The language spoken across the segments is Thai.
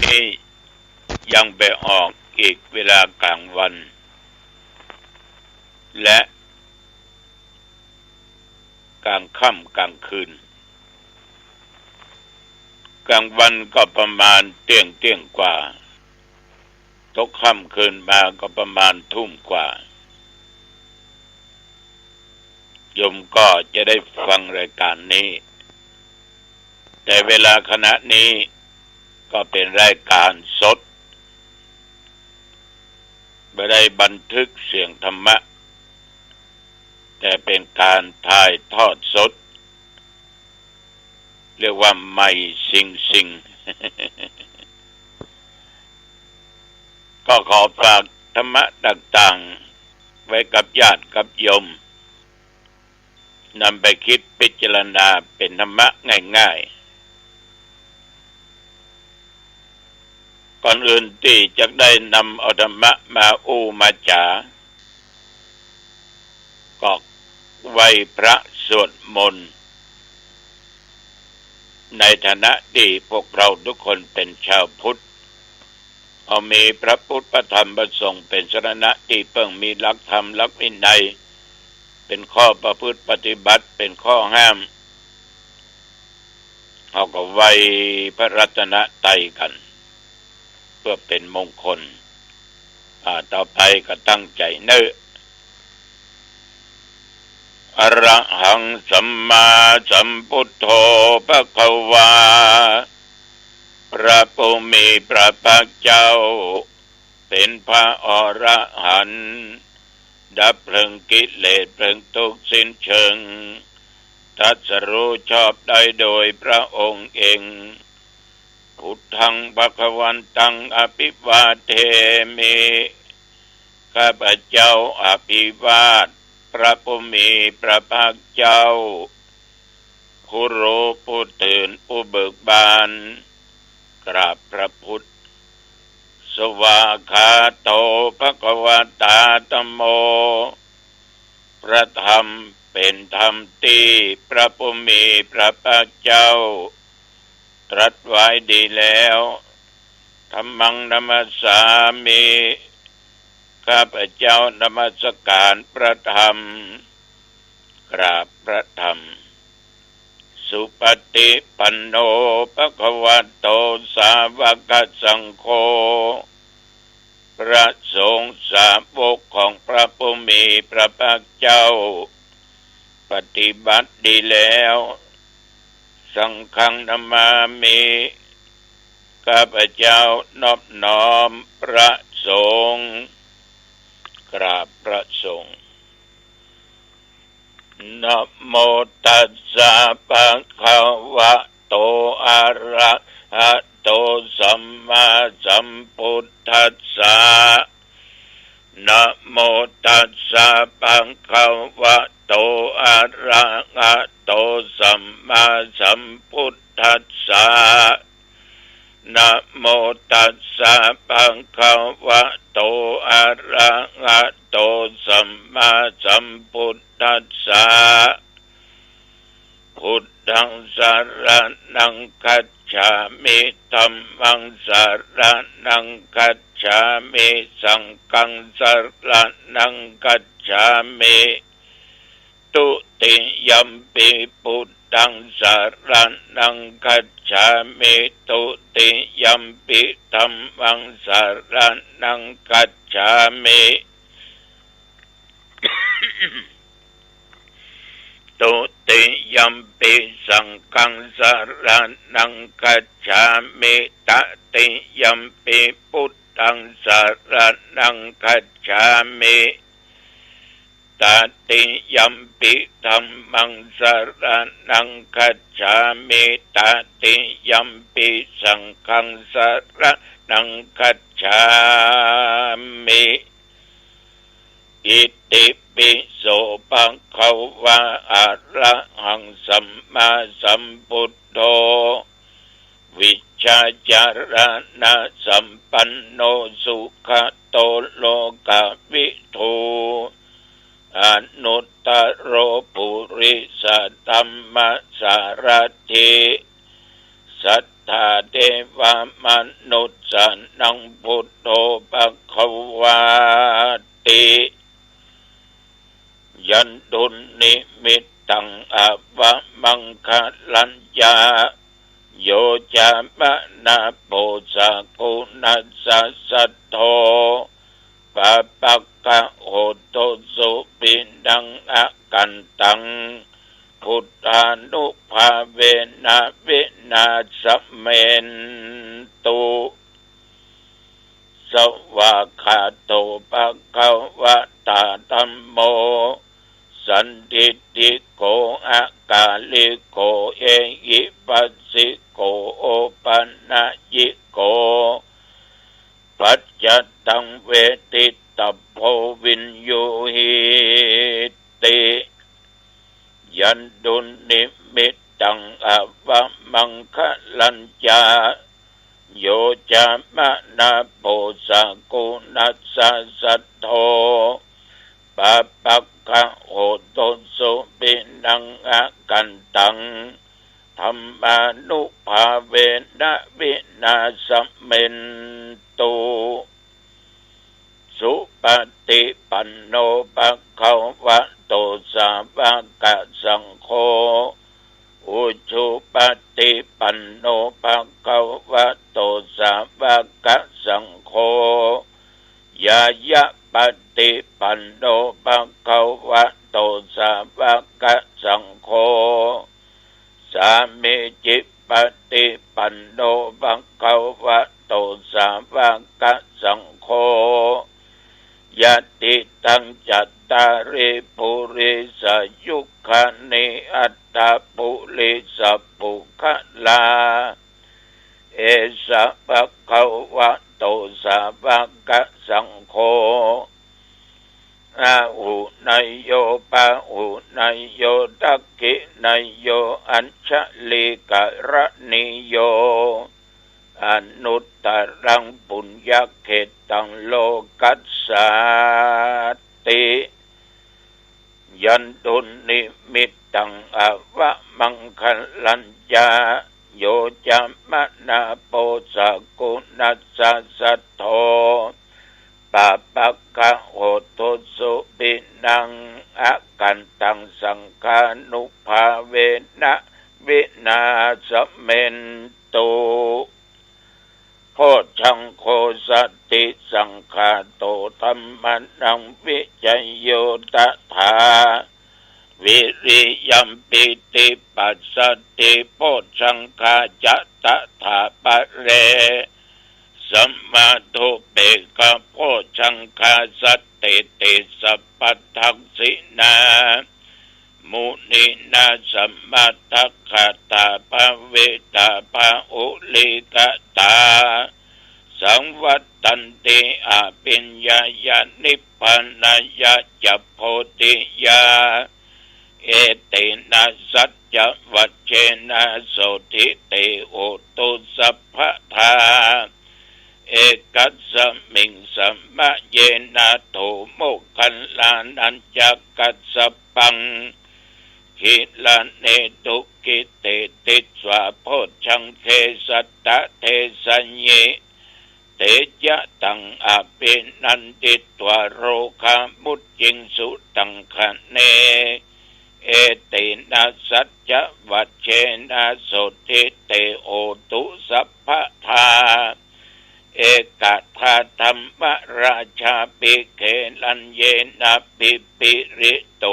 นี้ยังไปออกอีกเวลากลางวันและกลางค่ำกลางคืนกลางวันก็ประมาณเที่ยงกว่าตกค่ำคืนมาก็ประมาณทุ่มกว่าโยมก็จะได้ฟังรายการนี้แต่เวลาขณะนี้ก็เป็นรายการสดไม่ได้บันทึกเสียงธรรมะแต่เป็นการถ่ายทอดสดเรียกว่าไม่สิง ก็ขอฝากธรรมะต่างๆไว้กับญาติกับโยมนำไปคิดพิจารณาเป็นธรรมะง่ายๆก่อนอื่นที่จะได้นำเอาธรรมะมามาจาก็ไหว้พระสวดมนต์ในฐานะที่พวกเราทุกคนเป็นชาวพุทธมีพระพุทธพระธรรมพระสงฆ์เป็นสรณะที่เพิ่งมีหลักธรรมหลักวินัยเป็นข้อประพฤติปฏิบัติเป็นข้อห้ามเอาก็ไหว้พระรัตนตรัยกันเพื่อเป็นมงคลต่อไปก็ตั้งใจเนื้ออรหังสัมมาสัมพุทโธภควาพระผู้มีพระภาคเจ้าเป็นพระอรหันต์ดับเพลิงกิเลสเพลิงทุกข์สิ้นเชิงตรัสรู้ชอบได้โดยพระองค์เองพุทธังภควันตังอภิวาเทมิข้าพเจ้าอภิวาทพระผู้มีพระภาคเจ้าผู้รู้ผู้ตื่นผู้เบิกบานกราบพระพุทธสวากขาโตภควตาธัมโมพระธรรมเป็นธรรมที่พระผู้มีพระภาคเจ้าตรัสไว้ดีแล้วธัมมังนัมสสามิข้าพเจ้านมัสการพระธรรมกราบพระธรรมสุปฏิปันโนภควโตสาวกสังโฆพระสงฆ์สาวกของพระผู้มีพระภาคเจ้าปฏิบัติดีแล้วสังฆังนามามิข้าพเจ้านอบน้อมพระสงฆ์กราบพระสงฆ์นะโมตัสสะภะคะวะโตอะระหะโตสัมมาสัมพุทธัสสะนะโมตัสสะภะคะวะโตอะระหะโตสัมมาสัมพุทธัสสะนะโมตัสสะภะคะวะโตอะระหะโตสัมมาสัมพุทธัสสะพุทธังสรณังคัจฉามิธัมมังสรณังคัจฉามิสังฆังสรณังคัจฉามิตุติยัมปิพุทธังสรณังคัจฉามิตุติยัมปิธัมมังสรณังคัจฉามิตุติยัมปิสังฆังสรณังคัจฉามิตติยัมปิพุทธังสรณังคัจฉามิตติยัมปิธัมมังสรณังคัจฉามิตติยัมปิสังฆังสรณังคัจฉามิอิติปิโสภะคะวะอะระหังสัมมาสัมพุทโธวิชชาจารณะสัมปันโนสุขโตโลกวิทูอนุตตโรปุริสธัมมสารถิสัทธ ธาเทวมนุษย์สนังพุทโธภควาติยันตุนิมิตตังอวมังคลัญญาโยจามะนาโปสะกุณัสสะสัทโธปะปักกะโหโตสุปินังอากันตังพุทธานุภาเวนะวินาสเมนตุสวากขาโตภะคะวะตาธัมโมสันทิฏฐิโกอากาลิโกเอหิปัสสิโกโอปันนะยิโกปัจจตังเวทิตัพโพวินโยหิติยันตุนิมิตตังอวมังคลัญญาโยจามะนาโปสะกุณัสสะสัทโธปะปักขะโหโตสุปินังอากันตังธัมมานุภาเวนะวินาสเมนตุสุปฏิปันโนภะคะวะโตสาวกสังโฆอุชุปฏิปันโนภะคะวะโตสาวกสังโฆยายะปฏิปันโนภะคะวะโตสาวกสังโฆสามิจิปฏิปันโนภะคะวะโตสาวกสังโฆยะติตังจัตตาริปุริสยุคขะนิอัตตาปุริสปุคลาเอสะภะคะวะโตสาวกสังโฆอาหุนายโยปะหุนายโยตักขินายโยอัญชลิกะระนิโยอนุตตรังปุญญเขตังโลกัสสาติยันตุนิมิตตังอวมังคลัญญาโยจามะนาโปสะกุณัสสะสัทโธปะปักขะโหโตสุปินังอากันตังสังฆานุภาเวนะวินาสเมนตุโพชังโคสติสังฆาโตธัมมานังวิจัยโยตถาวิริยัมปิติปัสสติโพชังคาจะตถาปะเรสัมมาทุเปกะโพชังคาสติติสัพพทักษินามุนินาสัมมาทัคขตาภเวตาภาอุลิกตาสังวัตตันติอาปิญญายานิพพานายาจัพโพธิยาเอตินาสัจจวัชเชนะโสทิเตโอตุสัพพทาเอกัสสมิงสัมมะเยนะโทโมคัลลานัญจักกัสสปังขิลาเนตุกิเตติสวะโพชังเทสัตตะเทสัญเยเตยะตังอาปินันติตวโรคามุจจิงสุตังคะเนเอตินาสัจจวัชเชนะโสทิเตโอตุสัพพทาเอกทาธรรมราชาปิเขลัญเยนะปิปิริโต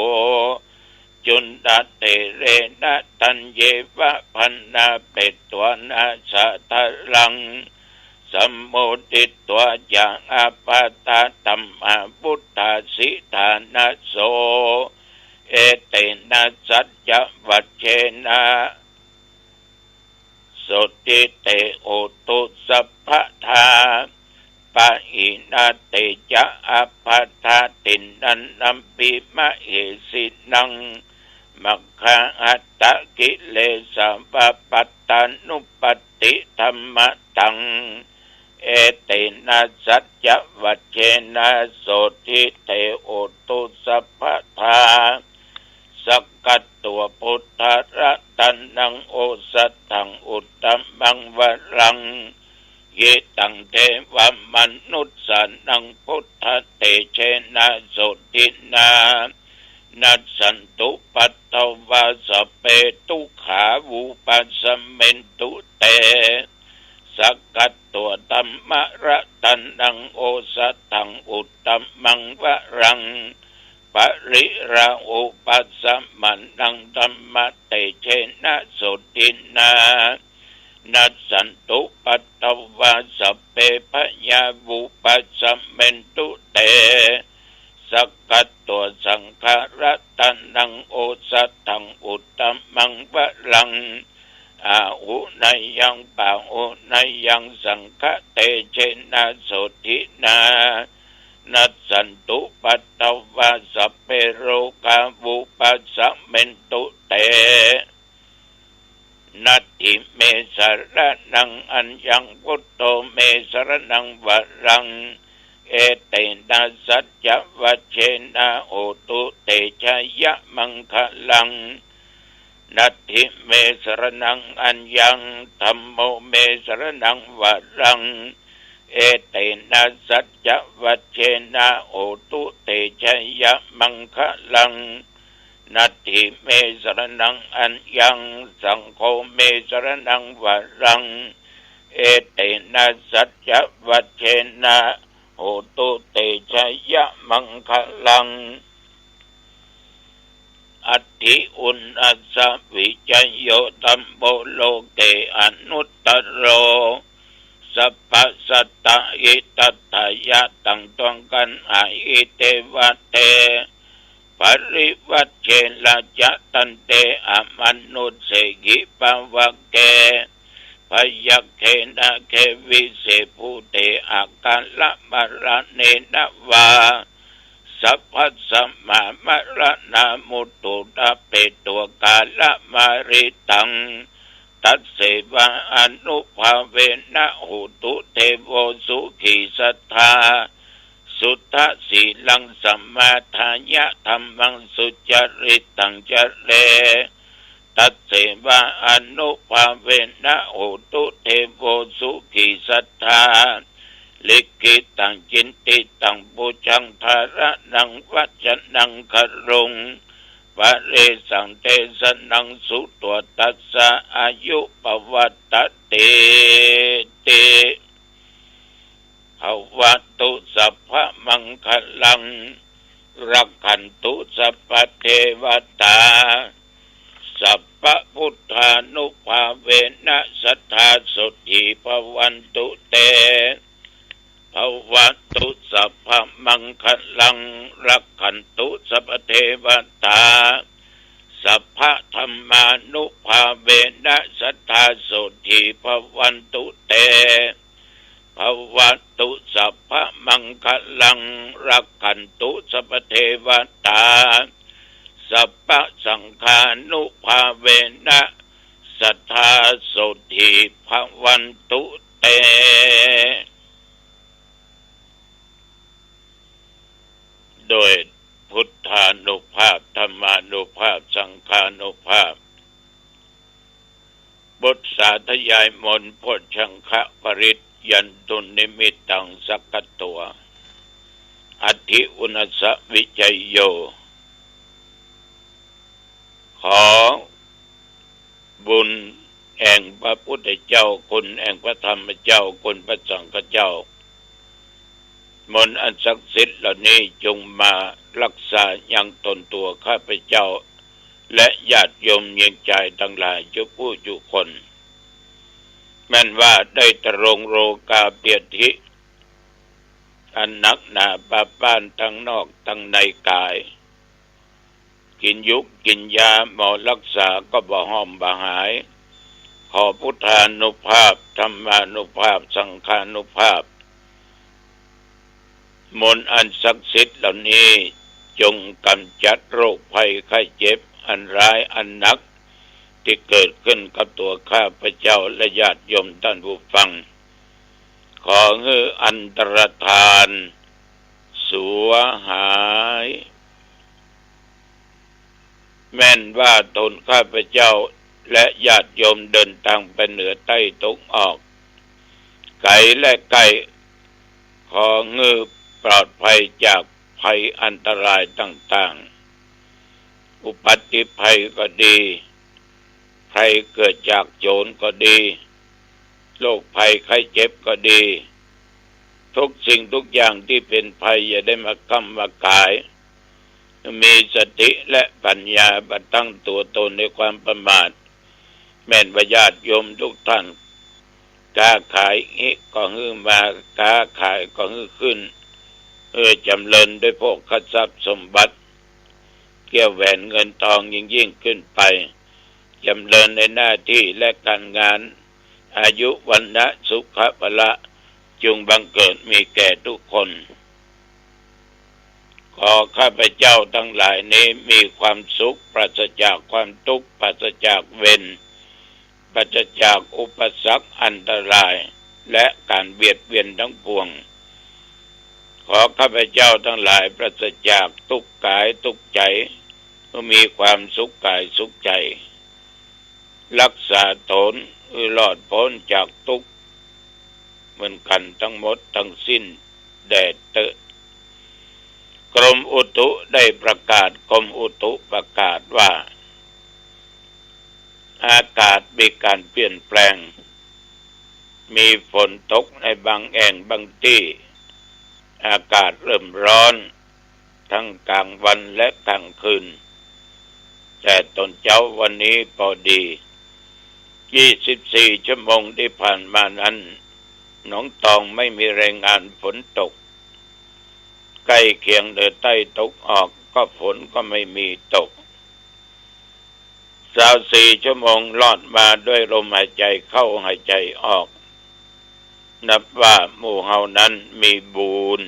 จุนตเตเรนะตัญเยวะพันนาเปตวนาสะทะลังสัมโมติตัวอย่างอาปาตาตัมมาบุตตาสิธานะโสเอเตนะสัจจวัชเชนะโสติเตโอตุสัพพทาปะหินาเตจะอาปาทาตินันนัมปิมะเหสินังมัคคะอัตตะกิเลสะปะปัตตานุปติธัมมะตังเอเตนะสัจจวัชเชนะโสทิเตโอตุสัพพทาส สักกัตตัวพุทธรัตนังโอสัตถังอุตตมังวรังเยตังเทวมนุสสานังพุทธเตเชนะโสตินานัสสันตุปัตตวาสเปตุขาวุปัสสเมนตุเตสักกัตตัวตัมมะระตันนังโอสัตถังอุตตมังวรังปริราอุปัสสมันนังธัมมะเตเชนะโสตินานัสสันตุปัตตวาสเปพยาวุปัสสเมนตุเตสักกัตตัวสังฆรัตนังโอสัตถังอุตตมังวรังอาหุนายังปะหุนายังสังฆเตเชนะโสตินานัสสันตุปัตตวาสเปโรกาวุปัสสเมนตุเตนัตถิเมสรนังอัญญังพุทโธเมสรนังวรังเอเตนะสัจจวัชเชนะโอตุเตชะยะมังคลังนัตถิเมสรนังอัญญังธัมโมเมสรนังวรังเอเตนะสัจจวัชเชนะโอตุเตชะยะมังคลังนัตถิเมสรนังอัญญังสังโฆเมสรนังวรังเอเตนะสัจจวัชเชนะโอตุเตชะยะมังคลังอัตถิอุณอัสสะวิจัยโยตัมโบโลเกอนุตตโรสัพพสัตตะอิตัตถายะตังตวงกันอาอิเตวะเตปริวัชเชละจะตันเตอมนุสเสกิปวะเกพยัคเขนะเควิเสภูเตอากาละมะระเนนะวาสัพพัสสะมามะระนามุตตุตะเปตัวกาละมาริตังตัสเสวะอนุภาเวนะหุตุเทโวสุขีสัทธาสุทธสีลังสัมมาทายะธัมมังสุจริตังจเรตัสเสวะอนุภาเวนะหุตุเทโวสุขีสัทธาลิกิตังจินติตังปุจังธาระนังวัจนังครุงปะเรสังเตสนังสุตัวตัสสะอายุปวัตตติติภวัตุสัพพะมังคลังรักขันตุสัพพะเทวตาสัพพะพุทธานุภาเวนะสัทธาสุขีภวันตุเตภวัตุสัพพะมังคลังรักขันตุสัพพะเทวตาสัพพะธัมมานุภาเวนะสัทธาสุขีภวันตุเตภวัตุสัพพะมังคลังรักขันตุสัพพะเทวตาสัพพะสังฆานุภาเวนะสัทธาสุขีภวันตุเตโดยพุทธานุภาพธรรมานุภาพสังฆานุภาพบทสาธยายมนต์โพชฌังคะปริตยันตุนิมิตตังสักกตัวอธิอุณสสะวิจัยโยขอบุญแห่งพระพุทธเจ้าคุณแห่งพระธรรมเจ้าคุณพระสังฆเจ้ามนต์อันศักดิ์สิทธิ์เหล่านี้จงมารักษายังตนตัวข้าพเจ้าและญาติโยมเยียงใจทั้งหลายทุกผู้ทุกคนแม้นว่าได้ตรงโรกาเปียธิอันนักหนาปาป้านทั้งนอกทั้งในกายกินยุกกินยาหมอรักษาก็บ่ห้อมบ่หายขอพุทธานุภาพธรรมานุภาพสังฆานุภาพมนต์อันศักดิ์สิทธิ์เหล่านี้จงกำจัดโรคภัยไข้เจ็บอันร้ายอันหนักที่เกิดขึ้นกับตัวข้าพเจ้าและญาติโยมท่านผู้ฟังขอให้อันตรธานสูญหาย แม้นว่าตนข้าพเจ้าและญาติโยมเดินทางไปเหนือใต้ตกออกไกลและไกลของือปลอดภัยจากภัยอันตรายต่างๆอุบัติภัยก็ดีภัยเกิดจากโจรก็ดีโรคภัยไข้เจ็บก็ดีทุกสิ่งทุกอย่างที่เป็นภัยอย่าได้มากำมากายมีสติและปัญญาบัดตั้งตัวตนในความประมาทแม่นว่าญาติโยมทุกท่านค้าขายอีกก็ฮื้อมาค้าขายก็ฮื้อขึ้นจำเริญด้วยโภคทรัพย์สมบัติเกี่ยวแหวนเงินทองยิ่งขึ้นไปจำเริญในหน้าที่และการงานอายุวันนะสุขภละจงบังเกิดมีแก่ทุกคนขอข้าพเจ้าทั้งหลายนี้มีความสุขปราศจากความทุกข์ปราศจากเวรปราศจากอุปสรรคอันตรายและการเบียดเบียนทั้งปวงขอข้าพเจ้าทั้งหลายปราศจากทุกข์กายทุกข์ใจมีความสุขกายสุขใจรักษาตนรอดพ้นจากทุกข์เหมือนกันทั้งหมดทั้งสิ้นแดดเตอะกรมอุตุได้ประกาศกรมอุตุประกาศว่าอากาศมีการเปลี่ยนแปลงมีฝนตกในบางแห่งบางที่อากาศเริ่มร้อนทั้งกลางวันและกลางคืนแต่ตอนเช้าวันนี้พอดี24 ชั่วโมงที่ผ่านมานั้นหนองตองไม่มีรายงานฝนตกใกล้เคียงเหนือใต้ตกออกก็ฝนก็ไม่มีตก24 ชั่วโมงรอดมาด้วยลมหายใจเข้าหายใจออกนับว่าหมู่เฮานั้นมีบุญ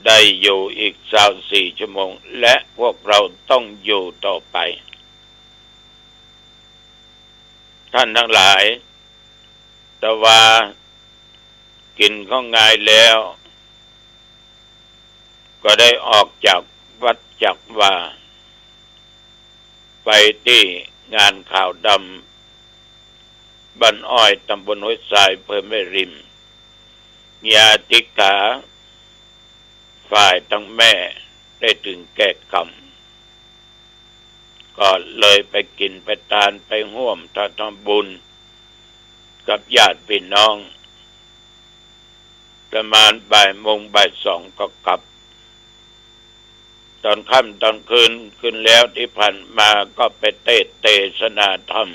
ได้อยู่อีก24 ชั่วโมงและพวกเราต้องอยู่ต่อไปท่านทั้งหลายแต่ว่ากินข้าวงายแล้วก็ได้ออกจากวัดจักว่าไปที่งานข่าวดำบ้านอ้อยตำบลห้วยทรายอำเภอแม่ริมญาติกาฝ่ายทั้งแม่ได้ถึงแก่กรรมก็เลยไปกินไปทานไปร่วมทำบุญกับญาติพี่น้องประมาณบ่ายโมงบ่ายสองก็กลับตอนค่ำตอนคืนขึ้นแล้วที่ผ่านมาก็ไปเทศนาธรรม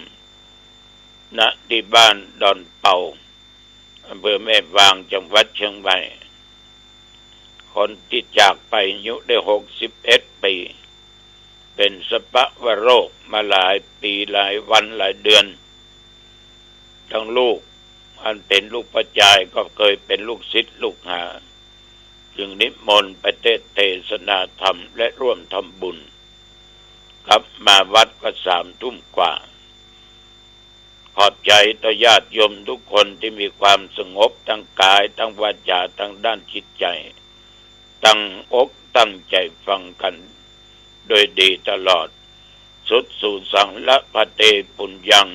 ณที่บ้านดอนเป่าอำเภอแม่วางจังหวัดเชียงใหม่คนที่จากไปอายุได้61 ปีเป็นสภาวะโรคมาหลายปีหลายวันหลายเดือนทั้งลูกอันเป็นลูกประจายก็เคยเป็นลูกศิษย์ลูกหาจึงนิมนต์ไปเทศนาธรรมและร่วมทำบุญครับมาวัดก็3 ทุ่มกว่าขอบใจต่อญาติโยมทุกคนที่มีความสงบทั้งกายทั้งวาจาทั้งด้านจิตใจตั้งอกตั้งใจฟังกันโดยดีตลอดสุดสู่สังละพะเตปุญญัง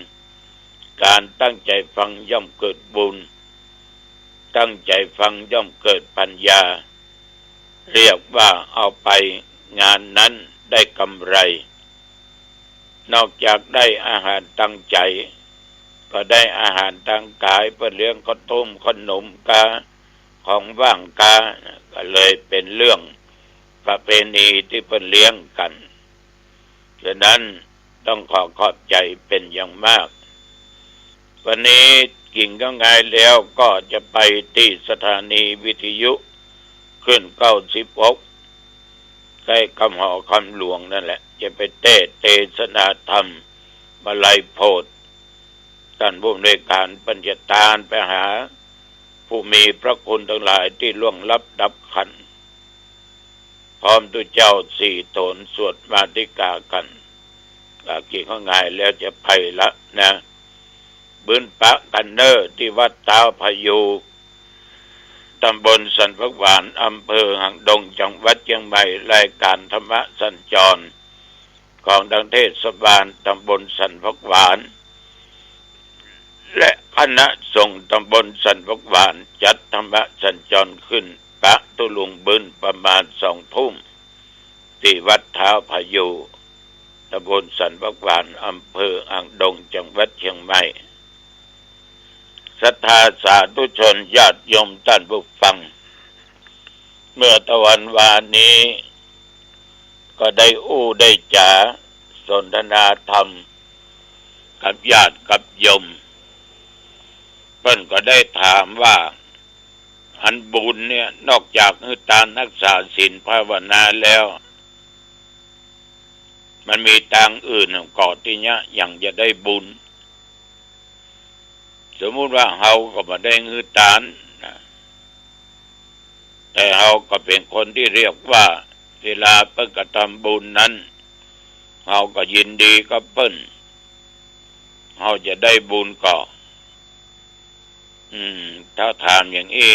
การตั้งใจฟังย่อมเกิดบุญตั้งใจฟังย่อมเกิดปัญญาเรียกว่าเอาไปงานนั้นได้กำไรนอกจากได้อาหารตั้งใจก็ได้อาหารทางกายเพื่อเลี้ยงข้าวต้มขนมกาของว่างกาก็เลยเป็นเรื่องประเพณีที่เพิ่นเลี้ยงกันฉะนั้นต้องขอบใจเป็นอย่างมากวันนี้กิ่งก็ง่ายแล้วก็จะไปที่สถานีวิทยุขึ้น96ใกล้คำหอคำหลวงนั่นแหละจะไปเทศนาธรรมมาลัยโพธิ์ท่านผู้อำนวยการปัญญาตาลไปหาผู้มีพระคุณทั้งหลายที่ล่วงลับดับขันธ์พร้อมด้วยเจ้า4 โถนสวดมาติกากันกี่ข้างง่ายแล้วจะไปละนะบืนปะกันเนอร์ที่วัดตาพายุตำบลสันพักหวานอำเภอหางดงจังหวัดเชียงใหม่รายการธรรมะสัญจร ของทางเทศบาลตำบลสันพักหวานและคณะสงฆ์ตำบลสันพักหวานจัดธรรมสัญจรขึ้นปะตุลุงบึนประมาณ2 ทุ่มที่วัดเท้าพายุตำบลสันพักหวานอำเภออ่างดงจังหวัดเชียงใหม่ศรัทธาสาธุชนญาติโยมท่านผู้ฟังเมื่อตะวันวานนี้ก็ได้ได้จ๋าสนทนาธรรมกับญาติกับโยมเพิ่นก็ได้ถามว่าอันบุญเนี่ยนอกจากการรักษาศีลภาวนาแล้วมันมีทางอื่นก่อที่เนี้ยอย่างจะได้บุญสมมุติว่าเฮาก็บ่ได้ทานนะแต่เฮาก็เป็นคนที่เรียกว่าเวลาเพิ่นกระทำบุญนั้นเฮาก็ยินดีกับเพิ่นเฮาจะได้บุญก่อถ้าถามอย่างนี้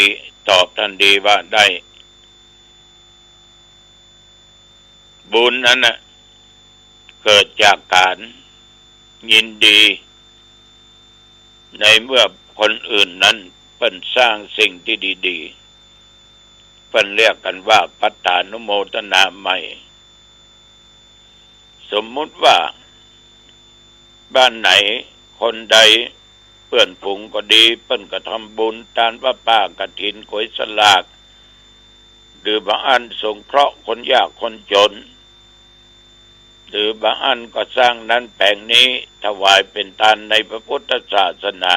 ตอบทันทีว่าได้บุญนั้นน่ะเกิดจากการยินดีในเมื่อคนอื่นนั้นเพิ่นสร้างสิ่งที่ดีๆเพิ่นเรียกกันว่าปัฏฐานุโมทนาใหม่สมมุติว่าบ้านไหนคนใดเพื่อนฝูงก็ดีเพิ่นก็ทำบุญทานพระป่ากฐินก๋วยสลากหรือบางอันสงเคราะห์คนยากคนจนหรือบางอันก็สร้างนั้นแปลงนี้ถวายเป็นทานในพระพุทธศาสนา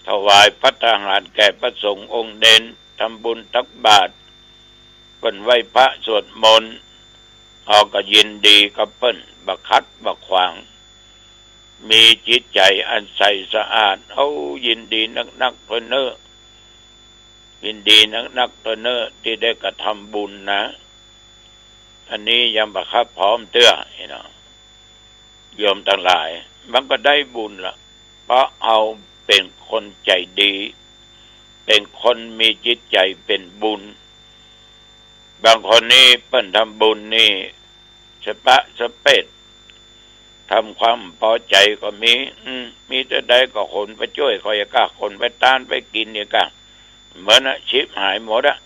ถวายภัตตาหารแก่พระสงฆ์องค์เด่นทำบุญตักบาตรเพิ่นไหว้พระสวดมนต์เอาก็ยินดีกับเพิ่นบักคัดบักขวางมีจิตใจอันใสสะอาดเอายินดีนักๆเพิ่นเนอยินดีนักๆเพิ่นเนอที่ได้กระทำบุญนะอันนี้ยังบักคับพร้อมเตื้อเนาะโยมทั้งหลายมันก็ได้บุญละเพราะเอาเป็นคนใจดีเป็นคนมีจิตใจเป็นบุญบางคนนี่เพิ่นทำบุญนี่สะปะสะเปดทำความพอใจก็มีแต่ใดก็คนไปช่วยคอยกะคนไปต้านไปกินเนี่ยกะเหมือนชิบหายหมดอะ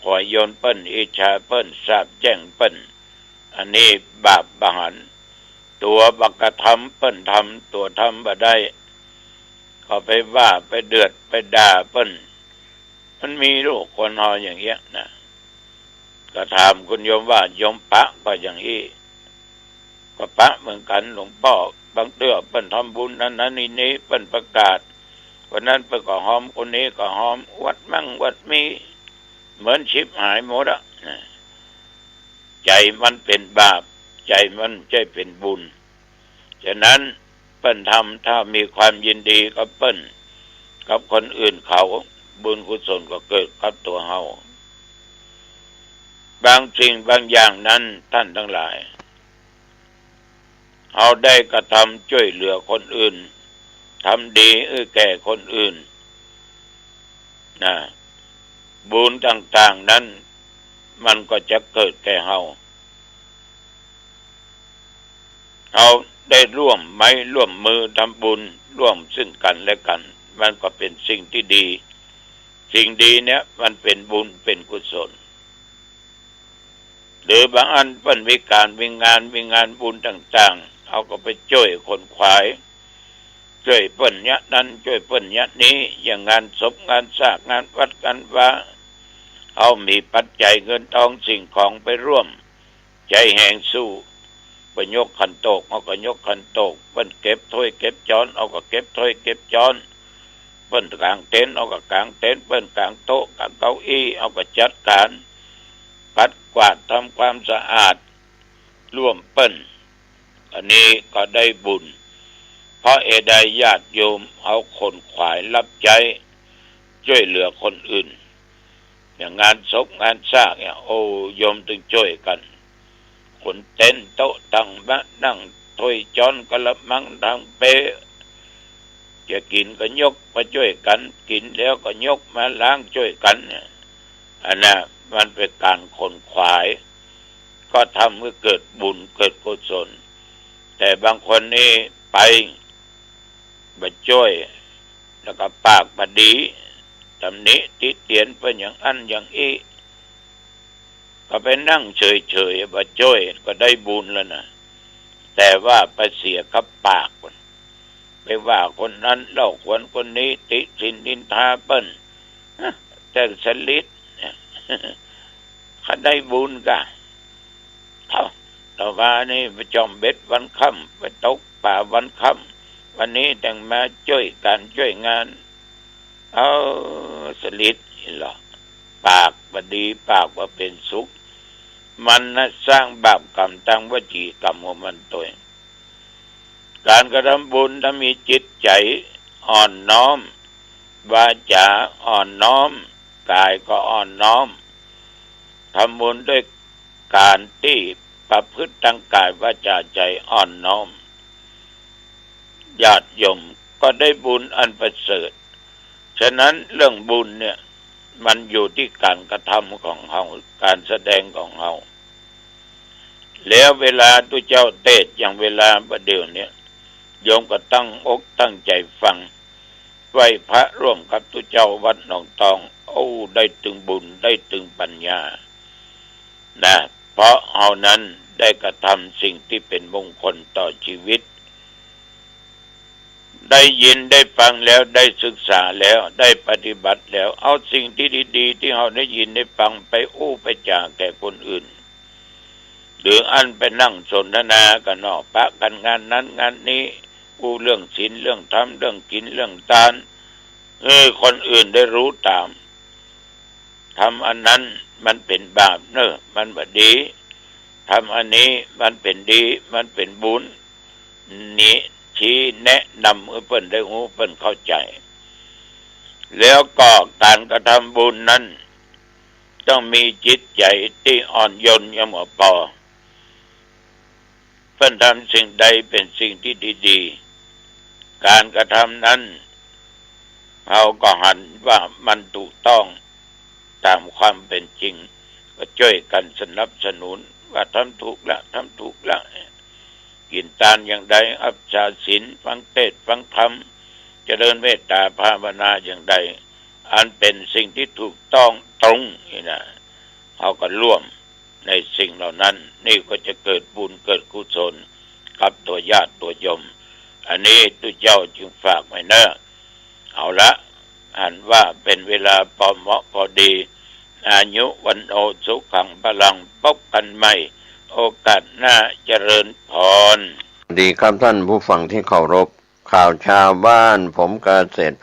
คอยโยนเปิ้นอิจฉาเปิ้นสาบแจ้งเปิ้นอันนี้บาปบาหันตัวบักกะทำเปิ้นทำตัวทำบ่ได้ก็ไปว่าไปเดือดไปด่าเปิ้นมันมีลูกคนหออย่างเงี้ยนะก็ถามคุณโยมว่าโยมพระก็อย่างนี้ก็พระเหมือนกันหลวงพ่อบางเตื้อเปิ้นทำบุญนั้นนี่เปิ้นประกาศวันนั้นเปิ้นก็หอมคนนี้ก็หอมวัดมั่งวัดมีเหมือนชิบหายหมดอ่ะใจมันเป็นบาปใจมันใจเป็นบุญฉะนั้นเปิ้นทำถ้ามีความยินดีกับเปิ้นกับคนอื่นเขาบุญกุศลก็เกิดกับตัวเฮาบางสิ่งบางอย่างนั้นท่านทั้งหลายเอาได้กระทำช่วยเหลือคนอื่นทำดีแก่คนอื่นนะบุญต่างๆนั้นมันก็จะเกิดแก่เฮาเอาได้ร่วมไม้ร่วมมือทำบุญร่วมซึ่งกันและกันมันก็เป็นสิ่งที่ดีสิ่งดีเนี่ยมันเป็นบุญเป็นกุศลหรือบางอันเปิ้นมีการมีงานบุญต่างๆเอาก็ไปช่วยคนขวายช่วยเปิ้นเนี้ยนั้นช่วยเปิ้นเนี้ยนี้อย่างงานศพงานสร้างงานวัดกันว่าเอามีปัจจัยเงินทองสิ่งของไปร่วมใจแห่งสู้ไปยกขันโตกเอาก็ยกขันโตกเปิ้นเก็บถ้วยเก็บจานเอาก็เก็บถ้วยเก็บจานเปิ้นกางเต็นท์เอาก็กางเต็นท์เปิ้นกางโต๊ะกางเก้าอี้เอาก็จัดการปัดกวาดทำความสะอาดร่วมเปิ้นอันนี้ก็ได้บุญเพราะใดญาติโยมเอาคนขวายรับใจช่วยเหลือคนอื่นอย่างงานศพงานสร้างเนี่ยโยมต้องช่วยกันคนเต็นท์โต๊ะตั้งมานั่งถ้วยจานกะละมังทางเปจะกินก็ยกมาช่วยกันกินแล้วก็ยกมาล้างช่วยกันอันนั้นมันเป็นการคนขวาย ก็ทำให้เกิดบุญเกิดกุศลแต่บางคนนี่ไปบัดจ้อยแล้วก็ปากบดีตำหนิติเตียนเป็นอย่างอันอย่างอีก็ไปนั่งเฉยๆบัดจ้อยก็ได้บุญแล้วนะแต่ว่าไปเสียกับปากไปว่าคนนั้นเล่าขวนคนนี้ติสินนินทาเปิ้นแต่สลิดเขาได้บุญกะต่อมานี่ไปจอมเบ็ดวันค่ำไปตกป่าวันค่ำวันนี้แต่งมาช่วยการช่วยงานเอาสลิดหรอปากบดีปากว่าเป็นสุขมันนะสร้างบาปกรรมทางวจีกรรมของมันตัวเองการกระทำบุญถ้ามีจิตใจอ่อนน้อมวาจาอ่อนน้อมกายก็อ่อนน้อมทำบุญด้วยการที่ประพฤติทางกายวาจาใจอ่อนน้อมญาติโยมก็ได้บุญอันประเสริฐฉะนั้นเรื่องบุญเนี่ยมันอยู่ที่การกระทำของเราการแสดงของเราแล้วเวลาตัวเจ้าเทศน์อย่างเวลาประเดี๋ยวนี้โยมก็ตั้งอกตั้งใจฟังไหว้พระร่วมกับตัวเจ้าวัดหนองตองโอ้ได้ถึงบุญได้ถึงปัญญานะเพราะเอานั้นได้กระทำสิ่งที่เป็นมงคลต่อชีวิตได้ยินได้ฟังแล้วได้ศึกษาแล้วได้ปฏิบัติแล้วเอาสิ่งที่ดีๆที่เราได้ยินได้ฟังไปอู้ไปจาแก่คนอื่นหรืออันไปนั่งสนทนากันนอกปะกันงานนั้นงานนี้อู้เรื่องศีลเรื่องธรรมเรื่องกินเรื่องทานคนอื่นได้รู้ตามทำอันนั้นมันเป็นบาปเนอะมันบ่ดีทำอันนี้มันเป็นดีมันเป็นบุญนี่ชี้แนะนำให้เพิ่นได้รู้เพิ่นเข้าใจแล้วก็การกระทำบุญนั้นต้องมีจิตใจที่อ่อนโยนอย่างพอเพิ่นทำสิ่งใดเป็นสิ่งที่ดีๆการกระทำนั้นเราก็หันว่ามันถูกต้องตามความเป็นจริงก็ช่วยกันสนับสนุนว่าทำถูกละทำถูกละกินทานอย่างใดอัปชาศีลฟังเทศน์ฟังธรรมเจริญเมตตาภาวนาอย่างใดอันเป็นสิ่งที่ถูกต้องตรงนี่นะเขาก็ร่วมในสิ่งเหล่านั้นนี่ก็จะเกิดบุญเกิดกุศลกับตัวญาติตัวโยมอันนี้ตุเจ้าจึงฝากไว้เนอะเอาละหันว่าเป็นเวลาพอเหมาะพอดีอายุวันโอสุขังพลังพบกันใหม่โอกาสหน้าเจริญพรดีครับท่านผู้ฟังที่เคารพข่าวชาวบ้านผมเกษตร